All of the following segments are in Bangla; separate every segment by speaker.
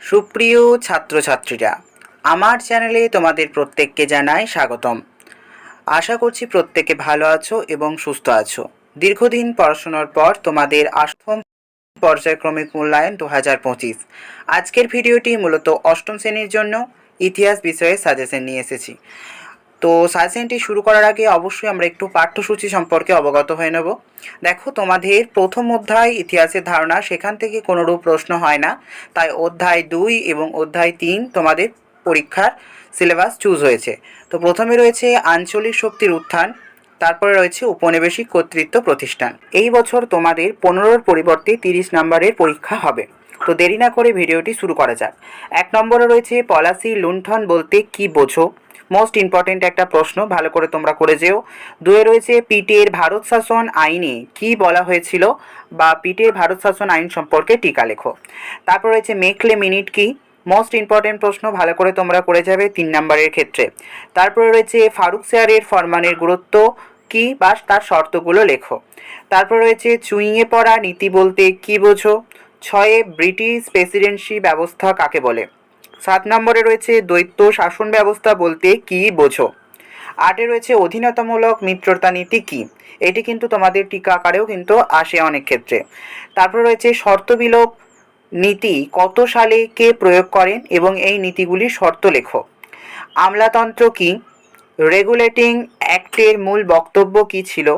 Speaker 1: সুপ্রিয় ছাত্রছাত্রীরা, আমার চ্যানেলে তোমাদের প্রত্যেককে জানাই স্বাগতম। আশা করছি প্রত্যেকে ভালো আছো এবং সুস্থ আছো। দীর্ঘদিন পড়াশোনার পর তোমাদের ৮ম পর্যায়ক্রমিক মূল্যায়ন ২০২৫। আজকের ভিডিওটি মূলত অষ্টম শ্রেণীর জন্য ইতিহাস বিষয়ে সাজেশন নিয়ে এসেছি। তো সাজেশনটি শুরু করার আগে অবশ্যই আমরা একটু পাঠ্যসূচি সম্পর্কে অবগত হয়ে নেব। দেখো, তোমাদের প্রথম অধ্যায় ইতিহাসের ধারণা, সেখান থেকে কোনোরূপ প্রশ্ন হয় না, তাই অধ্যায় ২ এবং অধ্যায় ৩ তোমাদের পরীক্ষার সিলেবাস চুজ হয়েছে। তো প্রথমে রয়েছে আঞ্চলিক শক্তির উত্থান, তারপরে রয়েছে উপনিবেশিক কর্তৃত্ব প্রতিষ্ঠান। এই বছর তোমাদের ১৫-র পরিবর্তে ৩০ নম্বরের পরীক্ষা হবে। তো দেরি না করে ভিডিওটি শুরু করা যাক। ১ নম্বরে রয়েছে পলাশী লুণ্ঠন বলতে কি বোঝো? মোস্ট ইম্পর্টেন্ট একটা প্রশ্ন, ভালো করে তোমরা করে যেও। ২-এ রয়েছে পিটের ভারত শাসন আইনে কি বলা হয়েছিল, বা পিটের ভারত শাসন আইন সম্পর্কে টিকা লেখো। তারপর রয়েছে মেখলে মিনিট কি? মোস্ট ইম্পর্টেন্ট প্রশ্ন, ভালো করে তোমরা করে যাবে ৩ নম্বরের ক্ষেত্রে। তারপরে রয়েছে ফারুকশাহের ফরমানের গুরুত্ব কি বা তার শর্তগুলো লেখো। তারপর রয়েছে চুইয়ে পড়া নীতি বলতে কি বোঝো? ৬-এ ব্রিটিশ প্রেসিডেন্সি ব্যবস্থা কাকে বলে? ৭ নম্বরে রয়েছে দ্বৈত শাসন ব্যবস্থা বলতে কি বোঝো? ৮-এ রয়েছে অধীনতামূলক মিত্রতা নীতি কি? এটি কিন্তু তোমাদের টিকা আকারেও কিন্তু আসে অনেক ক্ষেত্রে। তারপর রয়েছে শর্ত বিলোপ নীতি কত সালে কে প্রয়োগ করেন এবং এই নীতিগুলির শর্ত লেখো। আমলাতন্ত্র কি? রেগুলেটিং অ্যাক্টের মূল বক্তব্য কি ছিল?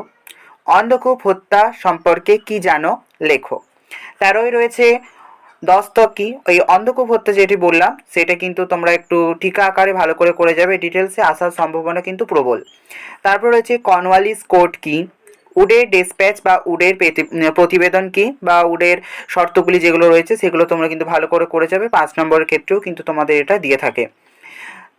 Speaker 1: অন্ধকূপ হত্যা সম্পর্কে কি জানো? লেখো। ১৩-ই রয়েছে দস্তক কি? এই অন্ধকূপ হত্যা যেটি বললাম সেটা কিন্তু তোমরা একটু টিকা আকারে ভালো করে করে যাবে, ডিটেলসে আসার সম্ভাবনা কিন্তু প্রবল। তারপর রয়েছে কর্নওয়ালিস কোড কি? উডের ডেসপ্যাচ বা উডের প্রতিবেদন কি, বা উডের শর্তগুলি যেগুলো রয়েছে সেগুলো তোমরা কিন্তু ভালো করে করে যাবে। ৫ নম্বরের ক্ষেত্রেও কিন্তু তোমাদের এটা দিয়ে থাকে।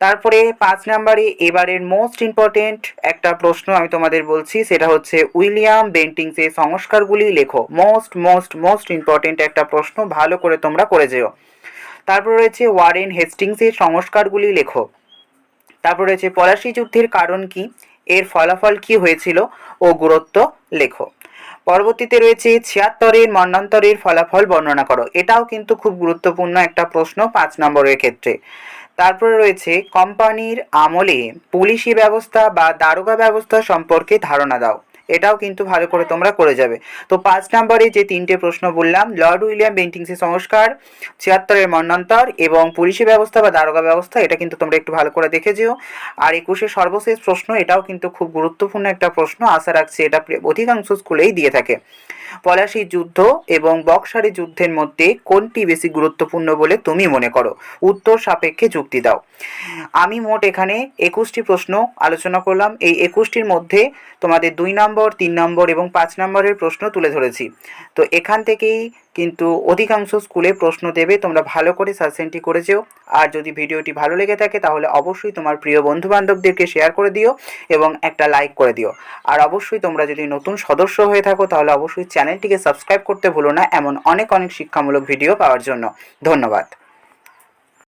Speaker 1: তারপরে ৫ নম্বরে এবারের মোস্ট ইম্পর্টেন্ট একটা প্রশ্ন আমি তোমাদের বলছি, সেটা হচ্ছে উইলিয়াম বেন্টিংসের সংস্কারগুলি লেখো। মোস্ট মোস্ট মোস্ট ইম্পর্টেন্ট একটা প্রশ্ন, ভালো করে তোমরা করে যেও। তারপর রয়েছে ওয়ারেন হেস্টিংসের সংস্কারগুলি লেখো। তারপর রয়েছে পলাশী যুদ্ধের কারণ কি, এর ফলাফল কি হয়েছিল ও গুরুত্ব লেখো। পরবর্তীতে রয়েছে ৭৬-এর মন্বন্তরের ফলাফল বর্ণনা করো। এটাও কিন্তু খুব গুরুত্বপূর্ণ একটা প্রশ্ন ৫ নম্বরের ক্ষেত্রে। তারপরে রয়েছে কোম্পানির আমলে পুলিশি ব্যবস্থা বা দারোগা ব্যবস্থা সম্পর্কে ধারণা দাও। এটাও কিন্তু ভালো করে তোমরা করে যাবে। তো ৫ নম্বরে যে ৩টে প্রশ্ন বললাম, লর্ড উইলিয়াম বেন্টিংসের সংস্কার, ৭৬-এর মন্বন্তর এবং পুলিশি ব্যবস্থা বা দারোগা ব্যবস্থা, এটা কিন্তু তোমরা একটু ভালো করে দেখে যেও। আর ২১-এর সর্বশেষ প্রশ্ন, এটাও কিন্তু খুব গুরুত্বপূর্ণ একটা প্রশ্ন, আশা রাখছি এটা অধিকাংশ স্কুলেই দিয়ে থাকে। পলাশী যুদ্ধ এবং বক্সারি যুদ্ধের মধ্যে কোনটি বেশি গুরুত্বপূর্ণ বলে তুমি মনে করো? উত্তর সাপেক্ষে যুক্তি দাও। আমি মোট এখানে ২১টি প্রশ্ন আলোচনা করলাম। এই ২১টির মধ্যে তোমাদের ২ নম্বর, ৩ নম্বর এবং ৫ নম্বরের প্রশ্ন তুলে ধরেছি। তো এখান থেকেই কিন্তু অধিকাংশ স্কুলে প্রশ্ন দেবে, তোমরা ভালো করে সাজেশনটি করে যেও। আর যদি ভিডিওটি ভালো লেগে থাকে তাহলে অবশ্যই তোমার প্রিয় বন্ধুবান্ধবদেরকে শেয়ার করে দিও এবং একটা লাইক করে দিও। আর অবশ্যই তোমরা যদি নতুন সদস্য হয়ে থাকো তাহলে অবশ্যই চ্যানেলটিকে সাবস্ক্রাইব করতে ভুলো না, এমন অনেক অনেক শিক্ষামূলক ভিডিও পাওয়ার জন্য। ধন্যবাদ।